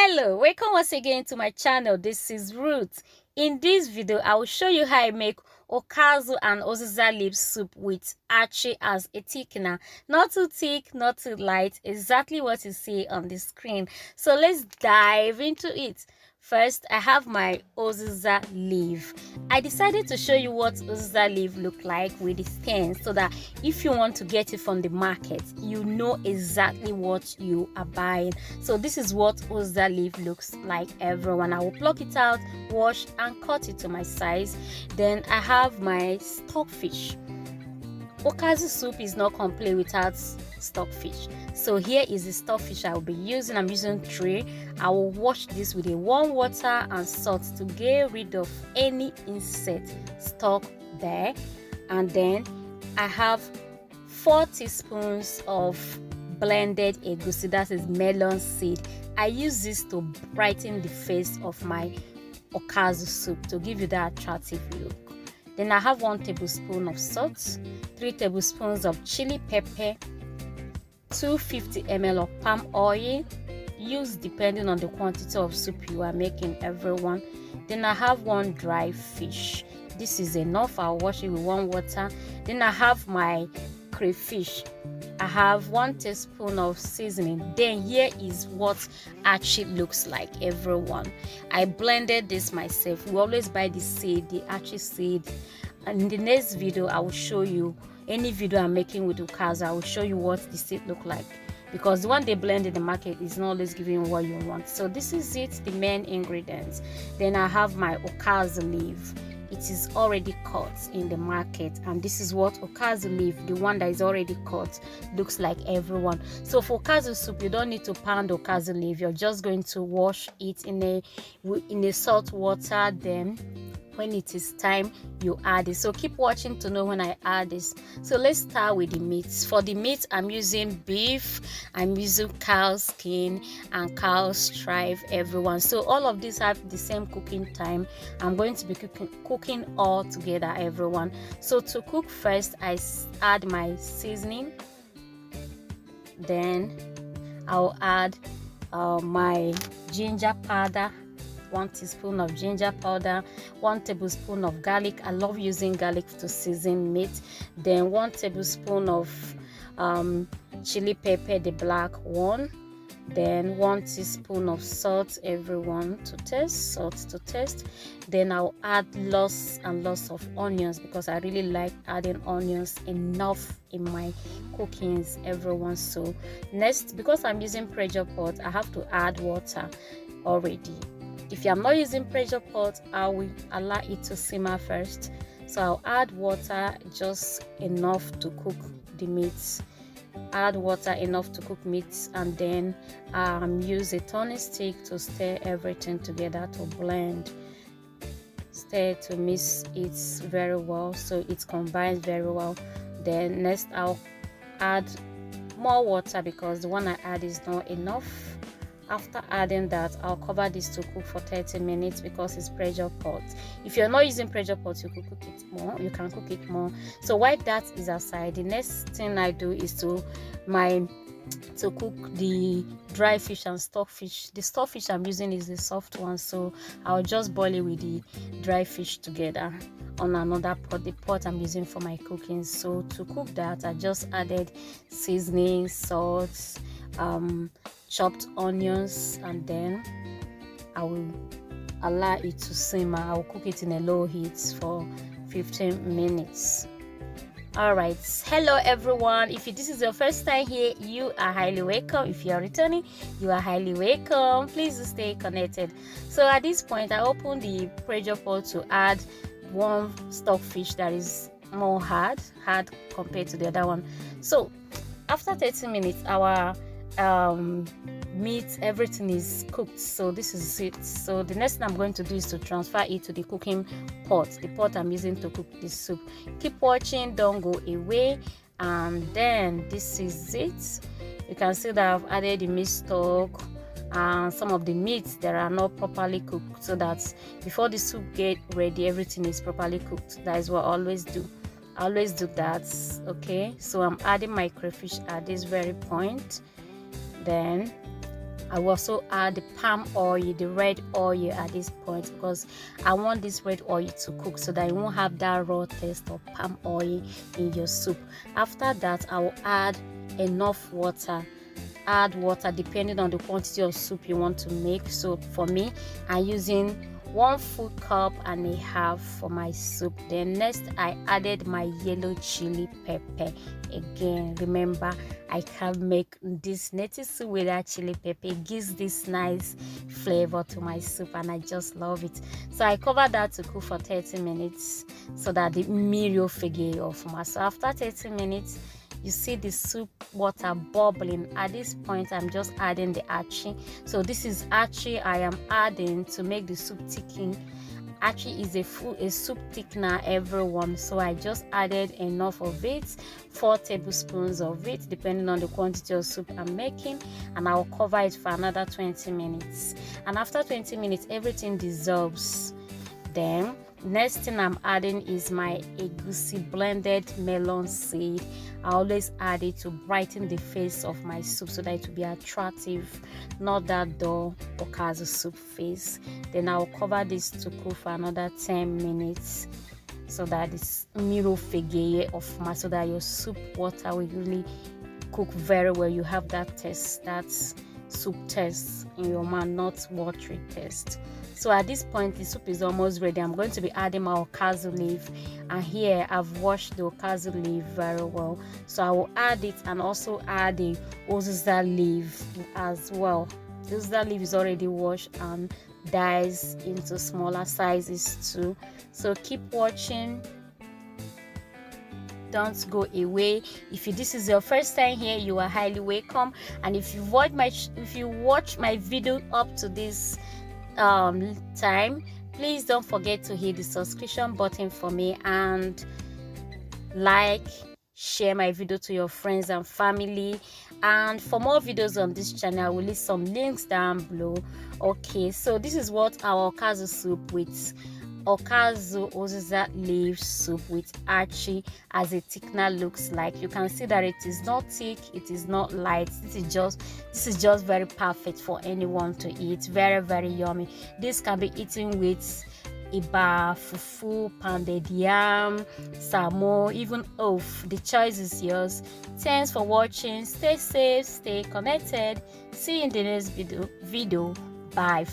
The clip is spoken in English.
Hello, welcome once again to my channel. This is Ruth. In this video I will show you how I make Okazi and Uziza leaf soup with Achi as a thickener. Not too thick, not too light, exactly what you see on the screen. So let's dive into it. First, I have my Uziza leaf. I decided to show you what Uziza leaf look like with the stem, so that if you want to get it from the market, you know exactly what you are buying. So this is what Uziza leaf looks like, everyone. I will pluck it out, wash and cut it to my size. Then I have my stockfish. Okazi soup is not complete without stockfish. So here is the stockfish I will be using. I'm using 3. I will wash this with a warm water and salt to get rid of any insect stuck there. And then I have 4 teaspoons of blended egusi, that is melon seed. I use this to brighten the face of my Okazi soup, to give you that attractive look. Then I have 1 tablespoon of salt, 3 tablespoons of chili pepper, 250 ml of palm oil, use depending on the quantity of soup you are making, everyone. Then I have 1 dry fish. This is enough. I'll wash it with warm water. Then I have my crayfish. I have 1 teaspoon of seasoning. Then here is what Achi looks like, everyone. I blended this myself. We always buy the seed, the Achi seed. And in the next video, I will show you, any video I'm making with Okazi, I will show you what the seed look like, because the one they blend in the market is not always giving you what you want. So this is it, the main ingredients. Then I have my Okazi leaf. It is already cut in the market, and this is what Okazi leaf, the one that is already cut, looks like, everyone. So for Okazi soup, you don't need to pound Okazi leaf. You're just going to wash it in a salt water. Then when it is time, you add it. So keep watching to know when I add this. So let's start with the meats. For the meat, I'm using beef, I'm using cow skin and cow stripe, everyone. So all of these have the same cooking time. I'm going to be cooking all together, everyone. So to cook, first I add my seasoning. Then I'll add my ginger powder, 1 teaspoon of ginger powder, 1 tablespoon of garlic. I love using garlic to season meat. Then 1 tablespoon of chili pepper, the black one. Then 1 teaspoon of salt, everyone, to taste, salt to taste. Then I'll add lots and lots of onions, because I really like adding onions enough in my cookings, everyone. So next, because I'm using pressure pot, I have to add water already. If you are not using pressure pot, I will allow it to simmer first. So I'll add water just enough to cook the meats. Add water enough to cook meats, and then use a turning stick to stir everything together, to blend, stir to mix it very well, so it combines very well. Then next I'll add more water, because the one I add is not enough. After adding that, I'll cover this to cook for 30 minutes, because it's pressure pot. If you're not using pressure pot, you can cook it more. So while that is aside, the next thing I do is to cook the dry fish and stockfish. The stockfish I'm using is the soft one, so I'll just boil it with the dry fish together on another pot, the pot I'm using for my cooking. So to cook that, I just added seasoning, salt, chopped onions, and then I will allow it to simmer. I will cook it in a low heat for 15 minutes. Alright, hello everyone. If this is your first time here, you are highly welcome. If you are returning, you are highly welcome. Please stay connected. So at this point, I open the pressure pot to add 1 stockfish that is more hard compared to the other one. So after 30 minutes, our meat, everything is cooked. So this is it. So the next thing I'm going to do is to transfer it to the cooking pot, the pot I'm using to cook this soup. Keep watching, don't go away. And then this is it. You can see that I've added the meat stock and some of the meats that are not properly cooked, so that before the soup get ready, everything is properly cooked. That is what I always do. I always do that. Okay, so I'm adding my crayfish at this very point. Then I will also add the palm oil, the red oil at this point, because I want this red oil to cook so that you won't have that raw taste of palm oil in your soup. After that, I will add enough water. Add water depending on the quantity of soup you want to make. So for me, I'm using 1 food cup and a half for my soup. Then next, I added my yellow chili pepper. Again, remember, I can make this native soup without chili pepper. It gives this nice flavor to my soup and I just love it. So I cover that to cook for 30 minutes so that the meal figure off. So after 30 minutes, you see the soup water bubbling. At this point, I'm just adding the achi. So this is achi I am adding to make the soup thicken. Achi is a soup thickener, everyone. So I just added enough of it, 4 tablespoons of it, depending on the quantity of soup I'm making, and I'll cover it for another 20 minutes. And after 20 minutes, everything dissolves. Then next thing I'm adding is my egusi blended melon seed. I always add it to brighten the face of my soup so that it will be attractive, not that dull okazi soup face. Then I'll cover this to cook for another 10 minutes so that it's mirror figure of my, so that your soup water will really cook very well. You have that taste, that soup taste in your mouth, not watery taste. So at this point, the soup is almost ready. I'm going to be adding my okazi leaf, and here I've washed the okazi leaf very well, so I will add it, and also add the uziza leaf as well. The uziza leaf is already washed and diced into smaller sizes too. So keep watching, don't go away. If this is your first time here, you are highly welcome, and if you watch my video up to this time, please don't forget to hit the subscription button for me and like, share my video to your friends and family. And for more videos on this channel, I will leave some links down below. Okay, so this is what our okazi soup with okazi uziza leaf soup with achi as a thickener looks like. You can see that it is not thick, it is not light. This is just very perfect for anyone to eat. Very, very yummy. This can be eaten with iba, fufu, pounded yam, samo, even oaf. The choice is yours. Thanks for watching. Stay safe, stay connected. See you in the next video. Bye.